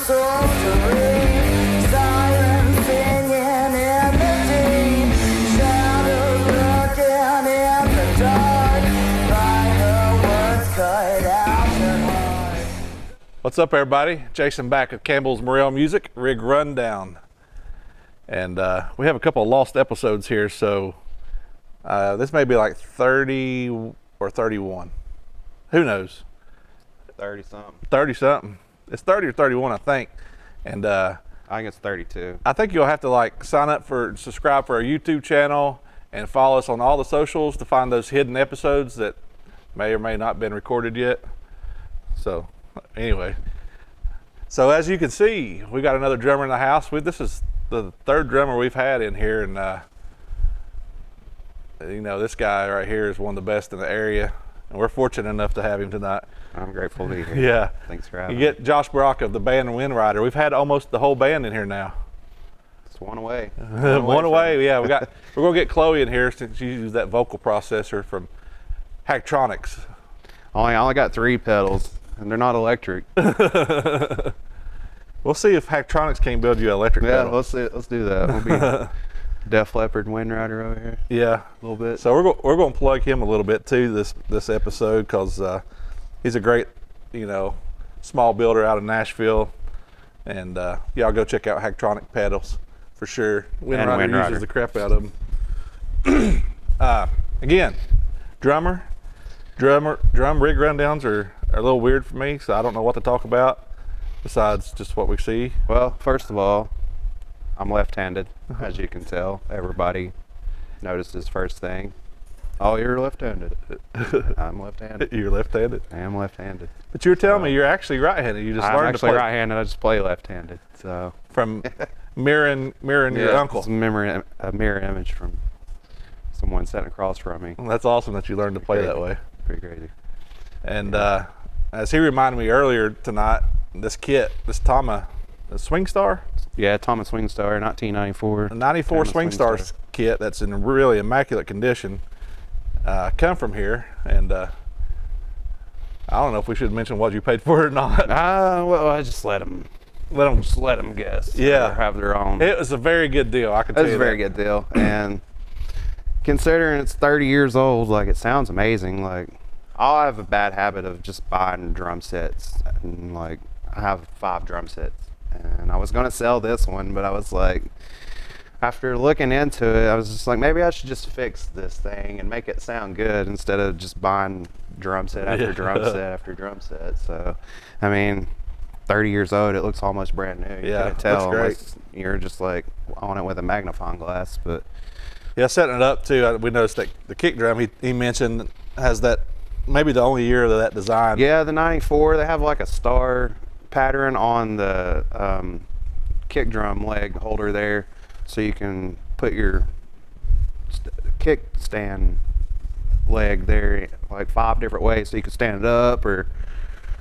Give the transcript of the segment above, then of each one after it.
What's up, everybody? Jason back at Campbell's Morel Music Rig Rundown, and we have a couple of lost episodes here, so this may be like 30 or 31. Who knows? 30 something. 30 something. It's 30 or 31, I think. And I think it's 32. I think you'll have to like subscribe for our YouTube channel and follow us on all the socials to find those hidden episodes that may or may not been recorded yet. So anyway, so as you can see, we got another drummer in the house. This is the third drummer we've had in here, and you know, this guy right here is one of the best in the area, and we're fortunate enough to have him tonight. I'm grateful to be here. Yeah. Thanks for having me. You get Josh Brock of the band Wind Rider. We've had almost the whole band in here now. It's one away. One away. Yeah, we're gonna get Chloe in here since she uses that vocal processor from Hacktronics. I only got 3 pedals, and they're not electric. We'll see if Hacktronics can build you an electric pedal. Yeah, let's do that. We'll be Def Leppard Wind Rider over here. Yeah, a little bit. So we're going to plug him a little bit too this episode, because he's a great, you know, small builder out of Nashville, and y'all go check out Hacktronic pedals for sure. Wind Rider uses the crap out of them. Again, drum rig rundowns are a little weird for me, so I don't know what to talk about besides just what we see. Well, first of all, I'm left-handed, as you can tell. Everybody notices first thing. Oh, you're left-handed. I'm left-handed. You're left-handed? I am left-handed. But you were telling me you're actually right-handed. You just learned to play. I'm actually right-handed. I just play left-handed. So from mirroring your uncle. It's a mirror image from someone sitting across from me. Well, that's awesome that you learned to play that way. Pretty crazy. And as he reminded me earlier tonight, this kit, this Tama, the Swing Star? Yeah, Tama Swing Star, 1994. The 94 Swing Star kit that's in really immaculate condition come from here, and I don't know if we should mention what you paid for it or not. Well, I just let them guess. Yeah, or have their own. It was a very good deal. I can tell you that. It was a very good deal, and considering it's 30 years old, like, it sounds amazing. Like, I have a bad habit of just buying drum sets, and like I have 5 drum sets, and I was gonna sell this one, but I was like, after looking into it, I was just like, maybe I should just fix this thing and make it sound good instead of just buying drum set after drum set after drum set. So, I mean, 30 years old, it looks almost brand new. You can't tell unless you're just like on it with a magnifying glass. But yeah, setting it up too, we noticed that the kick drum he mentioned has that, maybe the only year of that design. Yeah, the 94, they have like a star pattern on the kick drum leg holder there, so you can put your kick stand leg there like 5 different ways, so you can stand it up or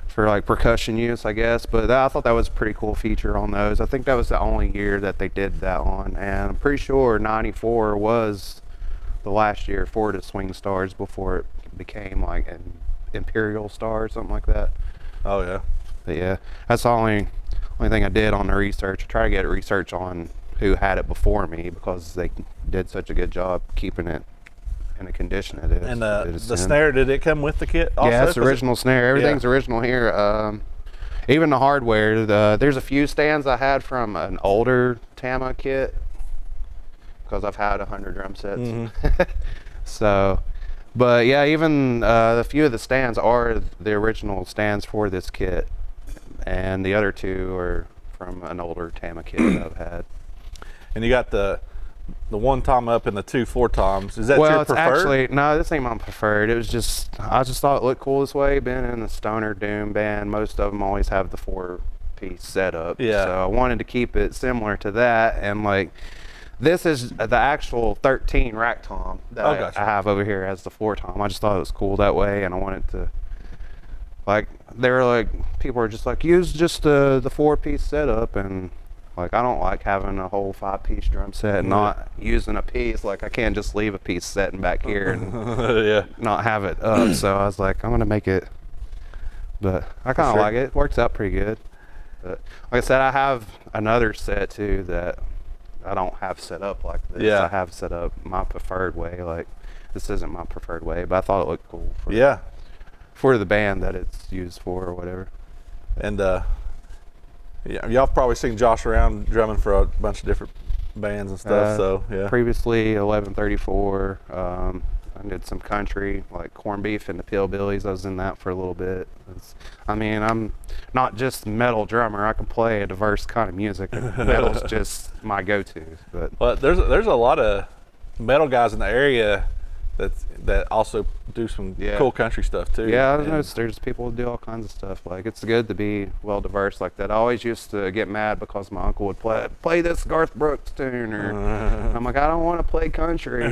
for like percussion use, I guess. But I thought that was a pretty cool feature on those. I think that was the only year that they did that on, and I'm pretty sure 94 was the last year for the Swing Stars before it became like an Imperial Star or something like that. Oh yeah. But yeah, that's the only thing I did on the research. I tried to get research on who had it before me, because they did such a good job keeping it in the condition it is. And the snare, did it come with the kit also? Yeah, it's original snare. Everything's original here. Even the hardware. There's a few stands I had from an older Tama kit, because I've had 100 drum sets. Mm-hmm. So, but yeah, even a few of the stands are the original stands for this kit, and the other 2 are from an older Tama kit that I've had. And you got the one tom up and the 2 4 toms. Is that your preferred? Well, actually, no, this ain't my preferred. It was just, I just thought it looked cool this way. Being in the stoner doom band, most of them always have the 4-piece setup. Yeah. So I wanted to keep it similar to that, and like, this is the actual 13 rack tom that I have over here as the 4 tom. I just thought it was cool that way, and I wanted to, like, they were like, people were just like, use just the 4-piece setup, and like, I don't like having a whole 5-piece drum set and not using a piece. Like, I can't just leave a piece sitting back here and not have it up. So I was like, I'm gonna make it, but I kind of like it. It works out pretty good. But like I said, I have another set too that I don't have set up like this. Yeah. I have set up my preferred way. Like this isn't my preferred way, but I thought it looked cool for the band that it's used for or whatever. And yeah, y'all probably seen Josh around drumming for a bunch of different bands and stuff. So yeah. Previously, 1134. I did some country, like Corned Beef and the Pillbillies. I was in that for a little bit. I mean, I'm not just a metal drummer. I can play a diverse kind of music. Metal's just my go-to. But there's a lot of metal guys in the area that also do some cool country stuff too. Yeah, I've noticed there's people who do all kinds of stuff. Like it's good to be well diverse like that. I always used to get mad because my uncle would play this Garth Brooks tune, or I'm like, I don't want to play country.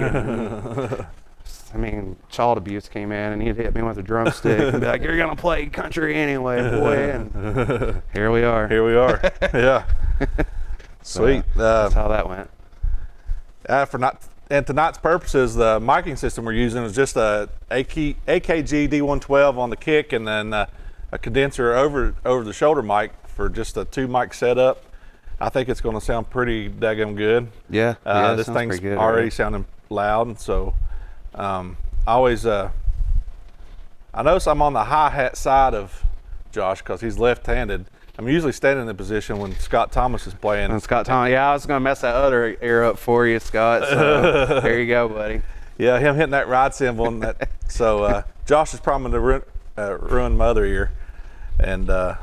I mean, child abuse came in and he'd hit me with a drumstick and be like, "You're gonna play country anyway, boy." And here we are. Here we are. Yeah. Sweet. That's how that went. And tonight's purposes, the miking system we're using is just a AKG D112 on the kick, and then a condenser over the shoulder mic for just a 2 mic setup. I think it's going to sound pretty daggum good. Yeah. This thing's already sounding loud, and so I notice I'm on the hi-hat side of Josh because he's left-handed. I'm usually standing in the position when Scott Thomas is playing. And Scott Thomas, I was going to mess that other ear up for you, Scott. So there you go, buddy. Yeah, him hitting that ride cymbal. And that, so Josh is probably going to ruin my other ear. And but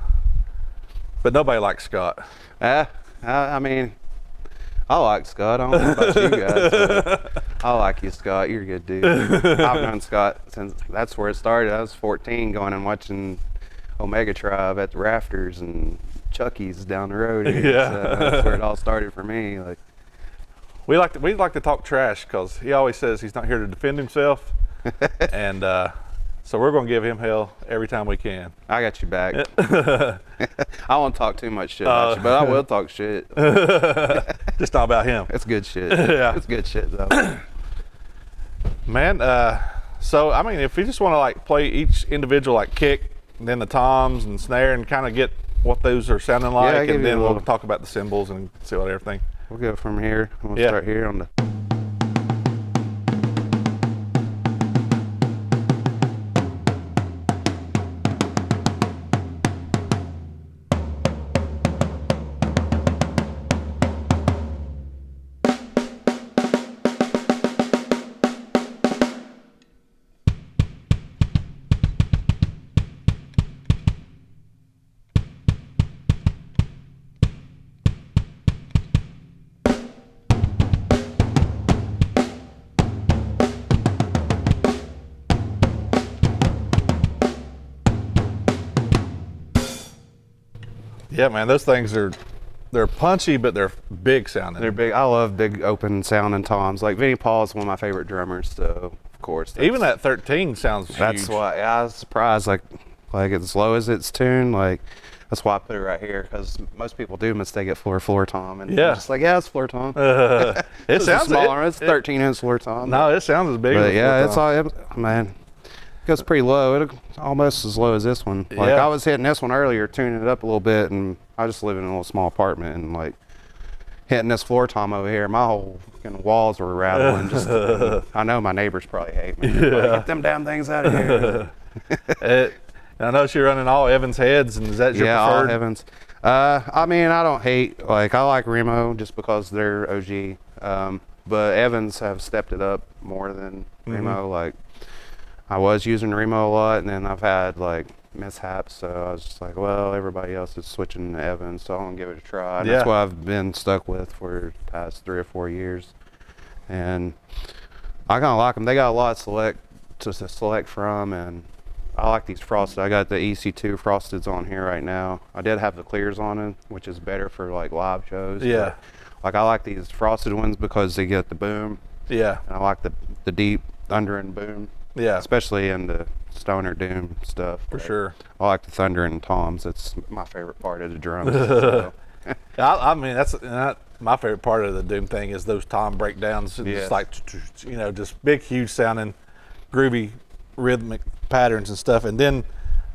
nobody likes Scott. I mean, I like Scott. I don't know about you guys. But I like you, Scott. You're a good dude. I've known Scott since that's where it started. I was 14 going and watching Omega Tribe at the Rafters and Chucky's down the road here. Yeah. So that's where it all started for me. Like we like to talk trash because he always says he's not here to defend himself, and so we're going to give him hell every time we can. I got you back. I won't talk too much shit about you, but I will talk shit. Just not about him. It's good shit. Yeah. It's good shit though. Man, so I mean, if you just want to like play each individual like kick, and then the toms and snare, and kind of get what those are sounding like, and then we'll talk about the cymbals and see what everything. We'll go from here. We'll start here on the. Yeah, man, those things they're punchy, but they're big sounding. They're big. I love big open sounding toms. Like Vinnie Paul is one of my favorite drummers, so of course. Even that 13 sounds huge. That's why I was surprised. Like as low as it's tuned, like that's why I put it right here, because most people do mistake it for a floor tom, and I'm just like, yeah, it's floor tom. It sounds smaller. It's 13-inch floor tom. No, it sounds as big. But as yeah, it's floor all man. It goes pretty low. It almost as low as this one. Like Yeah. I was hitting this one earlier, tuning it up a little bit, and I just live in a little small apartment, and like hitting this floor tom over here, my whole fucking walls were rattling. Just I know my neighbors probably hate me. Like, get them damn things out of here. I know you're running all Evans heads, and is that your preferred? All Evans. I mean, I don't hate. Like I like Remo just because they're OG. But Evans have stepped it up more than Remo. Like I was using Remo a lot, and then I've had like mishaps, so I was just like, well, everybody else is switching to Evans, so I'm gonna give it a try. And that's what I've been stuck with for the past 3 or 4 years, and I kind of like them. They got a lot to select from, and I like these frosted. I got the EC2 frosteds on here right now. I did have the clears on it, which is better for like live shows. Yeah. Like I like these frosted ones because they get the boom. Yeah. And I like the deep thunder and boom. Yeah. Especially in the stoner doom stuff. For sure. I like the thunder and toms. That's my favorite part of the drums. So. I mean, that's my favorite part of the doom thing is those tom breakdowns. It's like, just big, huge sounding, groovy, rhythmic patterns and stuff. And then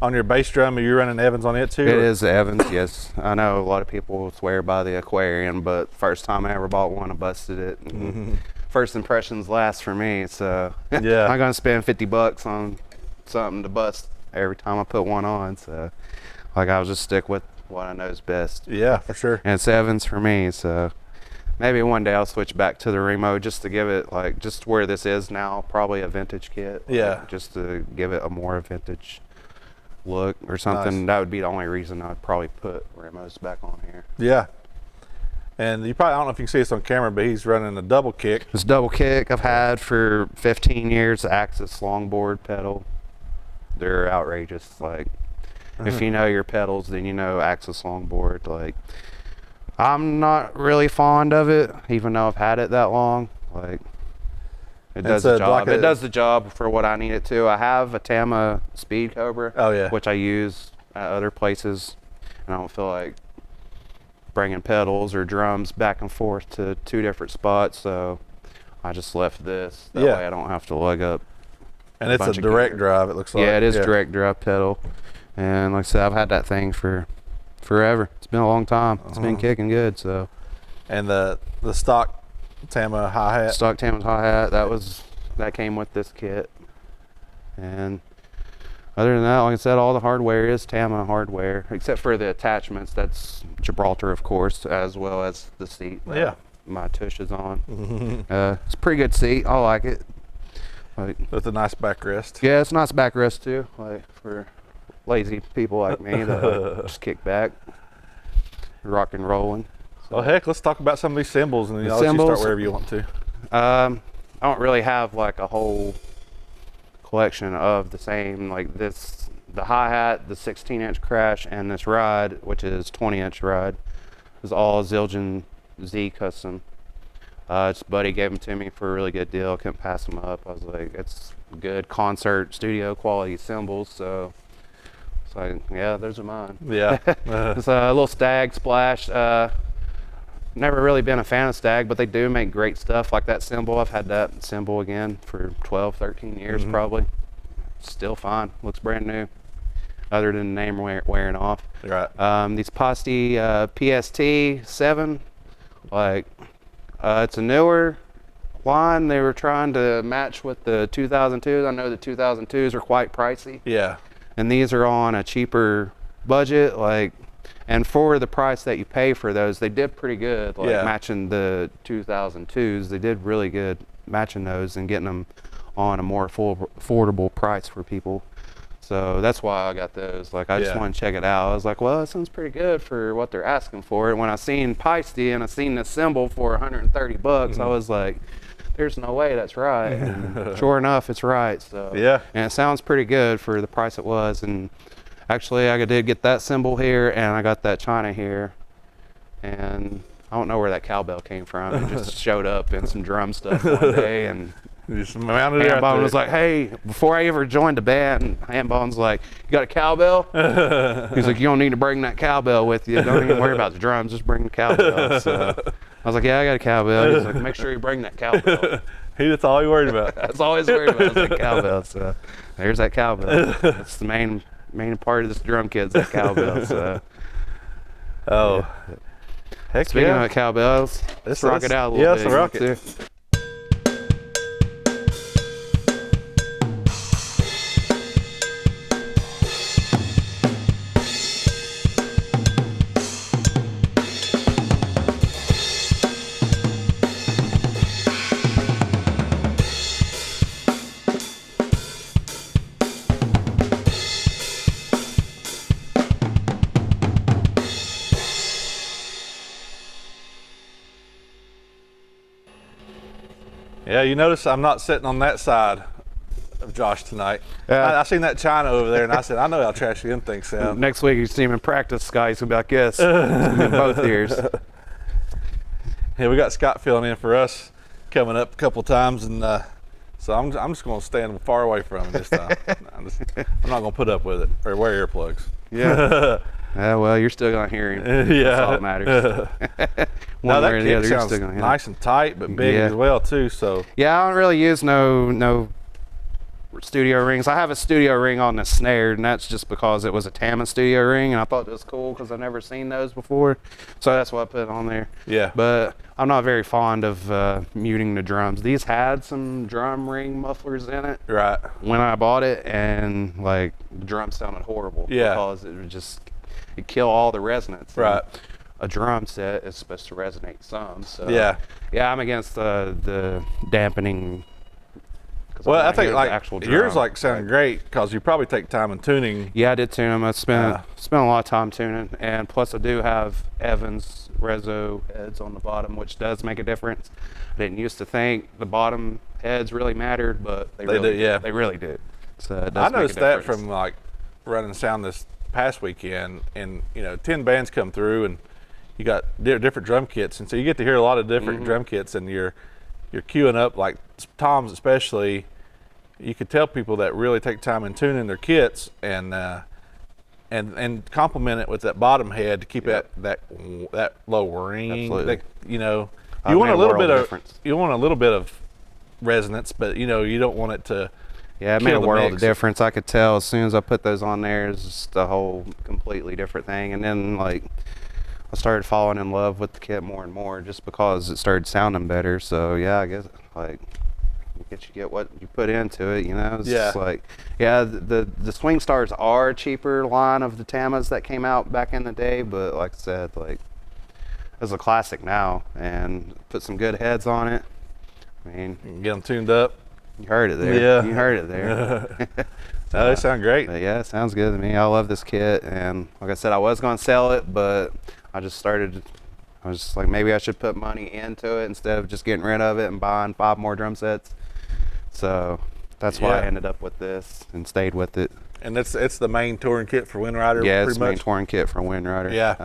On your bass drum, are you running Evans on it too? It is Evans, yes. I know a lot of people swear by the Aquarium, but first time I ever bought one, I busted it. And first impressions last for me, so Yeah. I'm gonna spend $50 on something to bust every time I put one on. So like I'll just stick with what I know is best. Yeah, for sure. And it's Evans for me, so maybe one day I'll switch back to the Remo just to give it like just where this is now, probably a vintage kit. Yeah. Like, just to give it a more vintage look or something. Nice. That would be the only reason I'd probably put Remos back on here. Yeah. And you probably, I don't know if you can see this on camera, but he's running a double kick. This double kick I've had for 15 years, the Axis longboard pedal. They're outrageous. Like, if you know your pedals, then you know Axis longboard. Like, I'm not really fond of it, even though I've had it that long. Like, it does the job. It does the job for what I need it to. I have a Tama Speed Cobra, Oh, yeah. which I use at other places, and I don't feel like bringing pedals or drums back and forth to 2 different spots, so I just left this. That Yeah. way I don't have to lug up. And it's a direct drive, it looks like. Yeah, it is direct drive pedal. And like I said, I've had that thing for forever. It's been a long time. It's been kicking good, so. And the stock Tama hi-hat. Stock Tama hi-hat, that came with this kit. And other than that, like I said, all the hardware is Tama hardware, except for the attachments. That's Gibraltar, of course, as well as the seat. Yeah. My tush is on. It's a pretty good seat. I like it. Like, With a nice backrest. yeah, it's nice backrest too, like for lazy people like me that like, just kick back, rock and rolling. Well, heck, let's talk about some of these cymbals, and then The I'll let you start cymbals? wherever you want to. I don't really have like a whole collection of the same, like this, the hi-hat, the 16-inch crash, and this ride, which is 20-inch ride, is all Zildjian Z custom. His buddy gave them to me for a really good deal. Couldn't pass them up. I was like, it's good concert studio quality cymbals, so it's like, yeah, those are mine. Yeah. It's a little Stag Splash. Never really been a fan of Stag, but they do make great stuff like that cymbal. I've had that cymbal again for 12, 13 years probably. Still fine. Looks brand new, other than the name wearing off. Right. These Posti PST 7, like, it's a newer line. They were trying to match with the 2002s. I know the 2002s are quite pricey. Yeah. And these are on a cheaper budget, like, and for the price that you pay for those, they did pretty good, like matching the 2002s. They did really good matching those and getting them on a more affordable price for people. So that's why I got those. Like, I just wanted to check it out. I was like, well, it sounds pretty good for what they're asking for. And when I seen Peisty and I seen the cymbal for $130, I was like, there's no way that's right. And sure enough, it's right. So and it sounds pretty good for the price it was. And actually, I did get that cymbal here, and I got that China here. And I don't know where that cowbell came from. It just showed up in some drum stuff one day, and Just mounted it out Hambone there. was like, hey, before I ever joined the band, Hambone's like, you got a cowbell? He's like, you don't need to bring that cowbell with you. Don't even worry about the drums, just bring the cowbell. So I was like, yeah, I got a cowbell. He's like, make sure you bring that cowbell. That's all he worried about. That's all he's worried about is that cowbell. So there's that cowbell. That's the main part of this drum kit's that cowbell. So Heck speaking yeah. of cowbells, let's rock it out a little bit. Yeah, let's rock it. Yeah, you notice I'm not sitting on that side of Josh tonight. Yeah. I seen that China over there, and I said, I know how trashy them things sound. Next week you see him in practice, Scott. He's gonna be like, yes, it's gonna be in both ears. Yeah, we got Scott filling in for us coming up a couple times, and so I'm just going to stand far away from him this time. I'm not going to put up with it or wear earplugs. Yeah. Yeah, well, you're still gonna hear him. That's all that matters. One way or the other, you're still gonna hear him. Nice and tight, but big as well too. So yeah, I don't really use no studio rings. I have a studio ring on the snare, and that's just because it was a Tama studio ring, and I thought it was cool because I've never seen those before, so that's what I put on there. Yeah. But I'm not very fond of muting the drums. These had some drum ring mufflers in it Right. when I bought it, and like the drums sounded horrible. Yeah. Because it would just kill all the resonance. Right. And a drum set is supposed to resonate some. So Yeah. yeah, I'm against the dampening. Well, I think the like actual yours drum. like sound great because you probably take time in tuning. Yeah, I did tune them. I spent a lot of time tuning, and plus I do have Evans Rezo heads on the bottom, which does make a difference. I didn't used to think the bottom heads really mattered, but they really do, yeah. They really do. So it does I make a noticed that difference. from like running sound this past weekend, and 10 bands come through, and you got different drum kits, and so you get to hear a lot of different drum kits, and you're queuing up like Tom's especially. You could tell people that really take time in tuning their kits and complement it with that bottom head to keep that low ring. Absolutely. That, you I've want made a little world bit of difference. you want a little bit of resonance, but you don't want it to. Yeah, it made kill a the world of mix. difference. I could tell as soon as I put those on there, it's just a whole completely different thing. And then like I started falling in love with the kit more and more just because it started sounding better. So yeah, I guess like you get what you put into it, It's just like, yeah, the Swing Stars are a cheaper line of the Tamas that came out back in the day, but like I said, like it's a classic now, and put some good heads on it. I mean, You can get them tuned up. you heard it there. Yeah. You heard it there. No, they sound great. But yeah, it sounds good to me. I love this kit, and like I said, I was going to sell it, but I was just like, maybe I should put money into it instead of just getting rid of it and buying 5 more drum sets. So that's why I Yeah. ended up with this and stayed with it. And it's the main touring kit for Wind Rider. Yeah, it's pretty the main much. touring kit from Wind Rider. Yeah.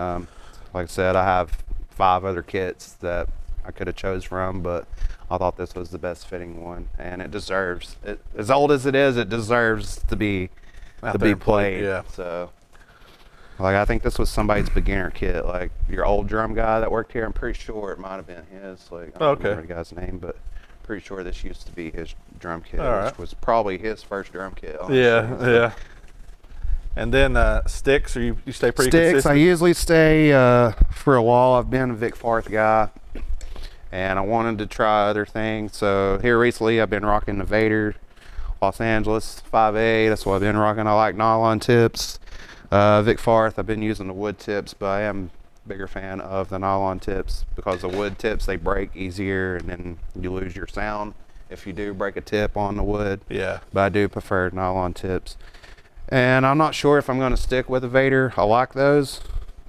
Like I said, I have 5 other kits that I could have chose from, but I thought this was the best fitting one, and it deserves it. As old as it is, it deserves to be Out there and play, played. yeah. So, like, I think this was somebody's beginner kit. Like your old drum guy that worked here, I'm pretty sure it might have been his. Like, I don't Okay. remember the guy's name, but pretty sure this used to be his drum kit, All right. which was probably his first drum kit. Honestly. Yeah, So- yeah. And then sticks, or you stay pretty Sticks, I consistent? usually stay for a while. I've been a Vic Farth guy, and I wanted to try other things. So here recently, I've been rocking the Vader Los Angeles 5A. That's what I've been rocking. I like nylon tips. Vic Farth, I've been using the wood tips, but I am a bigger fan of the nylon tips because the wood tips, they break easier, and then you lose your sound if you do break a tip on the wood. Yeah. But I do prefer nylon tips. And I'm not sure if I'm going to stick with a Vader. I like those.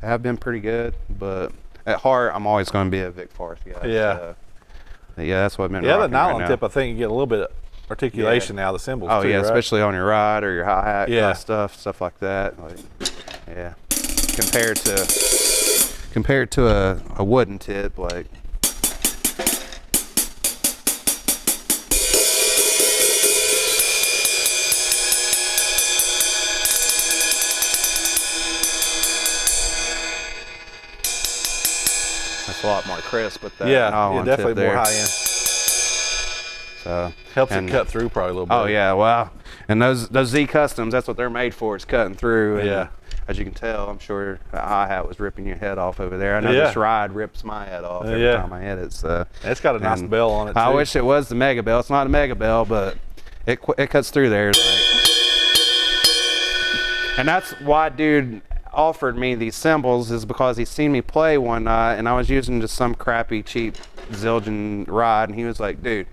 They have been pretty good, but at heart, I'm always going to be a Vic Farth guy. Yeah. So, yeah, that's what I've been Yeah, the rocking right nylon now. tip, I think you get a little bit of articulation out of the cymbals Oh too, yeah, right? especially on your ride or your hi-hat Yeah. kind of stuff like that. Like, yeah, compared to a wooden tip, like. That's a lot more crisp with that yeah, nylon definitely tip there. more high end. So Helps and- it cut through probably a little bit. Oh yeah, wow. And those Z Customs, that's what they're made for, is cutting through. And Yeah. as you can tell, I'm sure that hi-hat was ripping your head off over there. I know Yeah. this ride rips my head off every Yeah. time I hit it. So It's got a nice and bell on it too. I wish it was the Mega Bell. It's not a Mega Bell, but it cuts through there. And that's why dude offered me these cymbals, is because he seen me play one night, and I was using just some crappy, cheap Zildjian ride, and he was like, dude,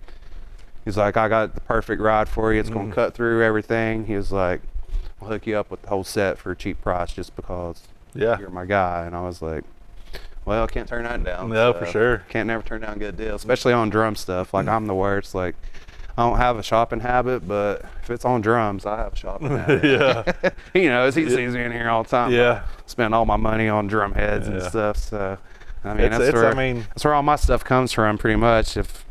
he's like, I got the perfect ride for you. It's going to cut through everything. He was like, I'll hook you up with the whole set for a cheap price just because Yeah. you're my guy. And I was like, well, can't turn that down. No, for sure. Can't never turn down good deals, especially on drum stuff. Like, I'm the worst. Like, I don't have a shopping habit, but if it's on drums, I have a shopping habit. Yeah. He knows. He sees me in here all the time. Yeah. I spend all my money on drum heads and Yeah. stuff. So, I mean, It's- that's where all my stuff comes from, pretty much. If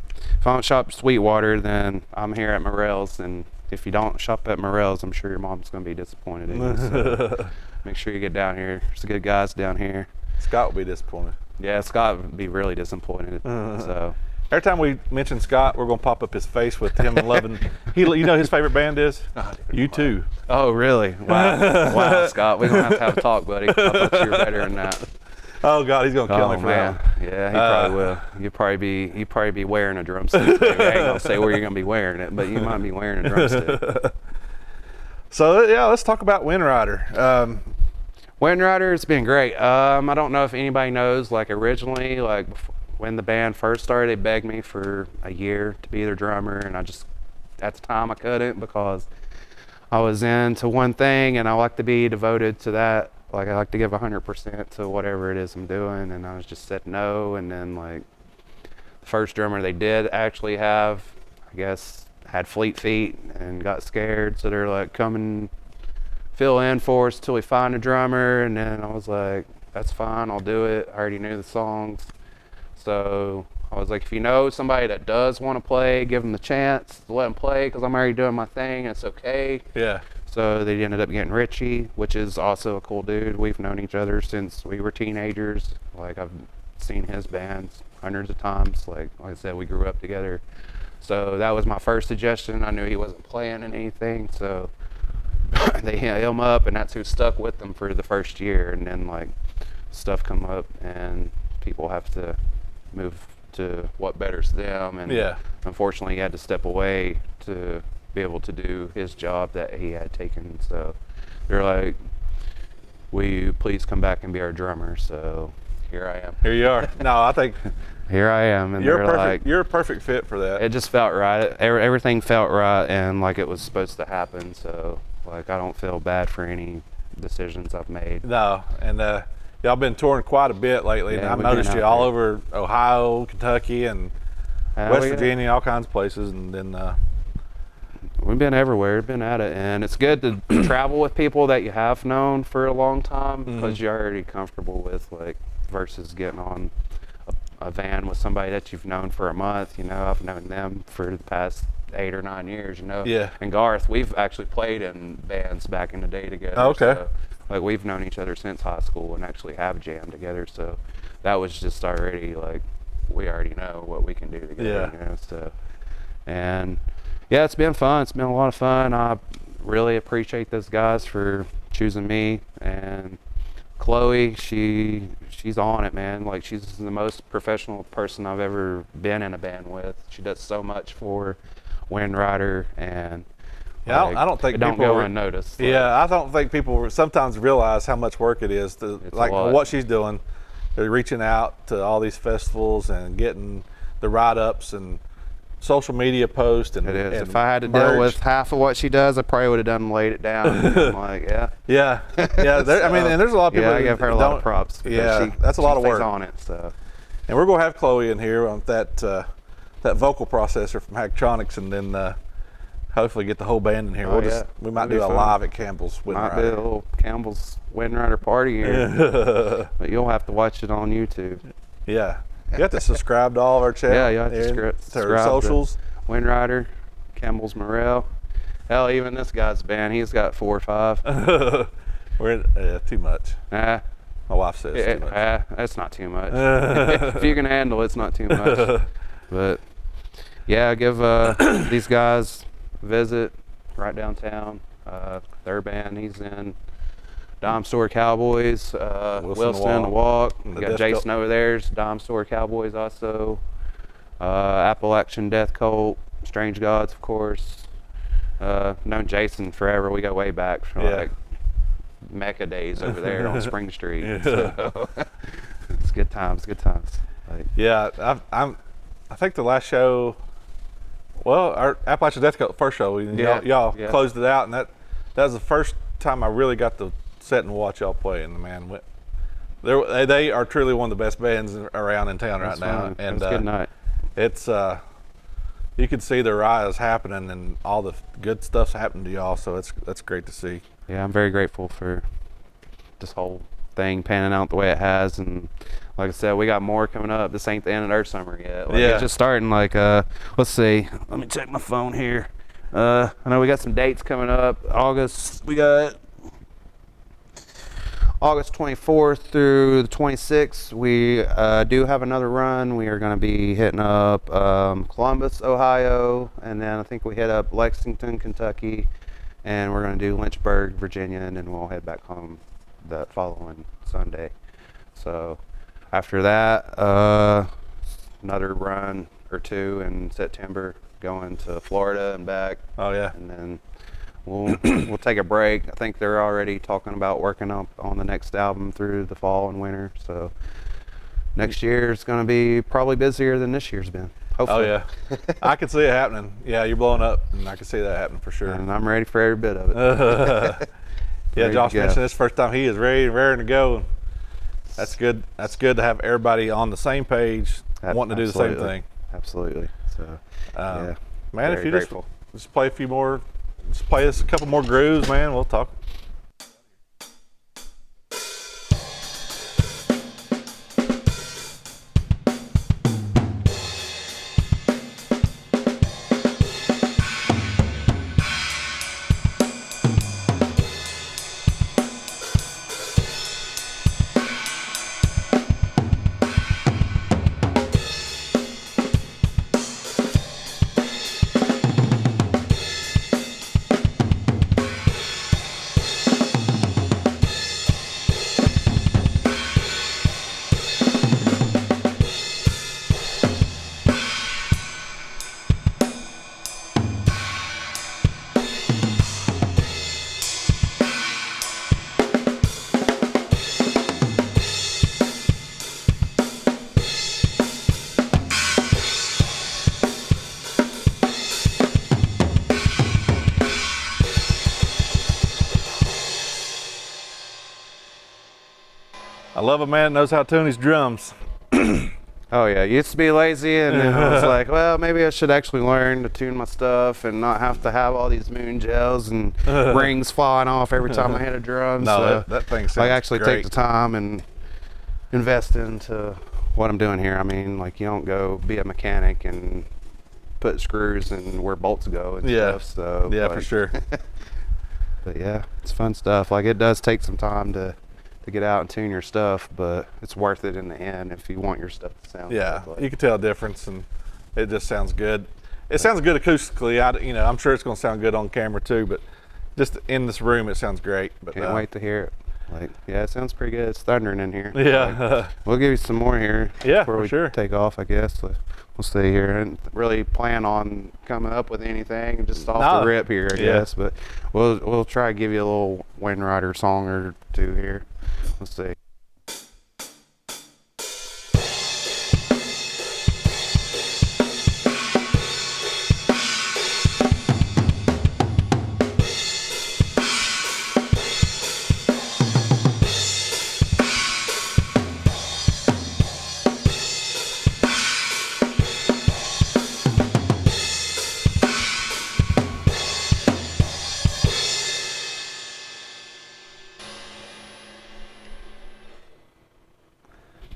I don't shop Sweetwater, then I'm here at Morel's. And if you don't shop at Morel's, I'm sure your mom's going to be disappointed in you. So make sure you get down here. There's some good guys down here. Scott will be disappointed. Yeah, Scott would be really disappointed. So, Every time we mention Scott, we're gonna pop up his face with him loving. You know his favorite band is U2. Oh, really? Wow, wow, Scott, we're gonna have a talk, buddy. I thought you were better than that. Oh God, he's gonna kill me for man. that. Yeah, he probably will. You probably be wearing a drumstick. I ain't gonna say where you're gonna be wearing it, but you might be wearing a drumstick. So yeah, let's talk about Wind Rider. Wind Rider has been great. I don't know if anybody knows, like originally, like when the band first started, they begged me for a year to be their drummer, and I just, at the time I couldn't because I was into one thing and I like to be devoted to that. Like I like to give 100% to whatever it is I'm doing, and I was just said no. And then like the first drummer they did actually have, I guess, had fleet feet and got scared, so they're like, come and fill in for us till we find a drummer. And then I was like, that's fine, I'll do it. I already knew the songs, so I was like, if you know somebody that does want to play, give them the chance to let them play, because I'm already doing my thing and it's okay. Yeah. So they ended up getting Richie, which is also a cool dude. We've known each other since we were teenagers. Like I've seen his bands hundreds of times. Like I said, we grew up together. So that was my first suggestion. I knew he wasn't playing in anything, so they hit him up, and that's who stuck with them for the first year. And then like stuff come up and people have to move to what betters them. And Yeah. unfortunately he had to step away to be able to do his job that he had taken. So they're like, will you please come back and be our drummer? So here I am. Here you are. No, I think Here I am. And you're they're perfect. like, You're a perfect fit for that. it just felt right. Everything felt right and like it was supposed to happen. So like I don't feel bad for any decisions I've made. No, and y'all been touring quite a bit lately, and Yeah, I've we've been noticed you out all there. over Ohio, Kentucky, and West Virginia, all kinds of places, and then We've been everywhere, been at it, and it's good to travel with people that you have known for a long time, because you're already comfortable with, like, versus getting on a van with somebody that you've known for a month. You know, I've known them for the past 8 or 9 years, you know. Yeah. And Garth, we've actually played in bands back in the day together. Oh, okay. So, like, we've known each other since high school and actually have jammed together, so that was just already, like, we already know what we can do together, Yeah. you know, so. And yeah, it's been fun. It's been a lot of fun. I really appreciate those guys for choosing me. And Chloe, she's on it, man. Like, she's the most professional person I've ever been in a band with. She does so much for Wind Rider, and yeah, like, I don't think it don't people go unnoticed. Like, yeah, I don't think people sometimes realize how much work it is to It's a like lot. what she's doing. They're reaching out to all these festivals and getting the write-ups and social media posts and it is. and If I had to merch. deal with half of what she does, I probably would have done laid it down. I'm like, yeah. Yeah, I mean, and there's a lot of people. Yeah, I that give her a lot don't- of props. because Yeah, she, that's a lot she of stays work. on it. So And we're gonna have Chloe in here on that vocal processor from Hacktronics, and then hopefully get the whole band in here. Oh, We might That'd do be a fun. live at Campbell's Wind might be a Rider. little Campbell's Wind Rider party here, but you'll have to watch it on YouTube. Yeah, you have to subscribe to all of our channels. Yeah, you have to to our subscribe to socials. Wind Rider, Campbell's Morel. Hell, even this guy's band, he's got 4 or 5. We're too much. Nah, My wife says too much. that's not too much. If you can handle it, it's not too much. But yeah, give these guys a visit right downtown. Their band, he's in Dime Store Cowboys, Wilson the Walk. We The got Death Jason over there's Dime Store Cowboys also. Appalachian Death Cult, Strange Gods, of course. Known Jason forever. We go way back from Yeah. like Mecca days over there on Spring Street. So, it's good times, good times. Like, Yeah, I think the last show, well, our Appalachian Death Cult first show, y'all Yeah. closed it out, and that was the first time I really got to sit and watch y'all play. And man, they are truly one of the best bands around in town right that's now. fun. And It was a good night. it's you can see the rise happening, and all the good stuff's happening to y'all. So that's great to see. Yeah, I'm very grateful for this whole thing panning out the way it has. And like I said, we got more coming up. This ain't the end of our summer yet. Like, Yeah. It's just starting. Like, let's see. Let me check my phone here. I know we got some dates coming up. We got August 24th through the 26th, we do have another run. We are going to be hitting up Columbus, Ohio, and then I think we hit up Lexington, Kentucky, and we're going to do Lynchburg, Virginia, and then we'll head back home the following Sunday. So after that, another run or two in September, going to Florida and back. Oh yeah. And then we'll take a break. I think they're already talking about working on the next album through the fall and winter. So next year is going to be probably busier than this year's been. Hopefully. Oh yeah. I can see it happening. Yeah, you're blowing up, and I can see that happening for sure. And I'm ready for every bit of it. Yeah, Ready Josh to go. mentioned this first time he is raring to go. That's good. That's good to have everybody on the same page, wanting to do the same Absolutely. thing. Absolutely. So yeah, Man, if very you grateful. just play a few more, just play us a couple more grooves, man. We'll talk. I love a man that knows how to tune his drums. Oh yeah, used to be lazy, and then I was like, well, maybe I should actually learn to tune my stuff and not have to have all these moon gels and rings flying off every time I hit a drum. No, So that thing sounds like actually great. take the time and invest into what I'm doing here. I mean, like you don't go be a mechanic and put screws and where bolts go and Yeah. stuff. So Yeah, like, for sure. But yeah, it's fun stuff. Like it does take some time to get out and tune your stuff, but it's worth it in the end if you want your stuff to sound Yeah, good. Like, you can tell a difference, and it just sounds good. It sounds good acoustically. I'm sure it's going to sound good on camera too, but just in this room, it sounds great. But can't wait to hear it. Like, yeah, it sounds pretty good. It's thundering in here. Yeah. Like, we'll give you some more here Yeah, before for we sure. take off, I guess. We'll stay here and really plan on coming up with anything just off No. the rip here, I Yeah. guess. But we'll try to give you a little Wind Rider song or two here. Let's see.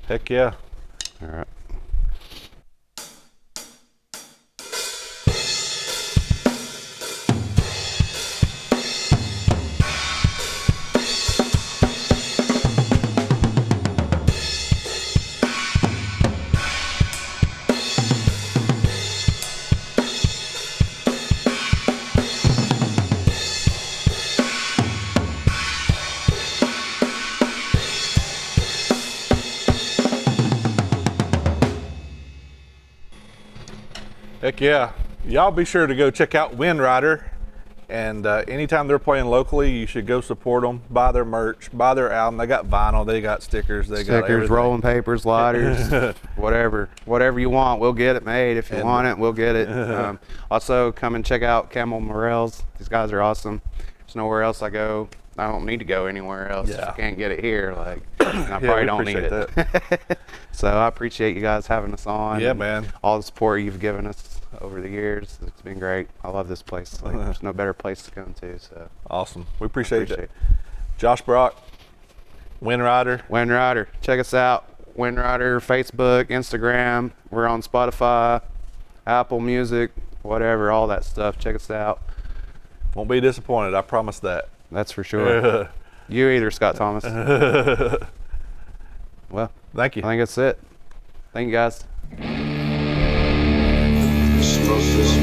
Heck yeah. All right. Heck yeah. Y'all be sure to go check out Wind Rider. And anytime they're playing locally, you should go support them, buy their merch, buy their album. They got vinyl, they got stickers, they got Stickers, everything. rolling papers, lighters, whatever you want, we'll get it made. If you And- want it, we'll get it. Also, come and check out Campbell Morels. These guys are awesome. There's nowhere else I go. I don't need to go anywhere else. Yeah. If I can't get it here, like, and I probably we don't need appreciate it. So I appreciate you guys having us on. Yeah, and man. All the support you've given us over the years. It's been great. I love this place. Like, there's no better place to come to. So Awesome. We appreciate, appreciate it. Josh Brock, Wind Rider. Wind Rider, check us out. Wind Rider, Facebook, Instagram. We're on Spotify, Apple Music, whatever, all that stuff. Check us out. Won't be disappointed, I promise that. That's for sure. You either, Scott Thomas. Well, Thank you. I think that's it. Thank you, guys. Smoke this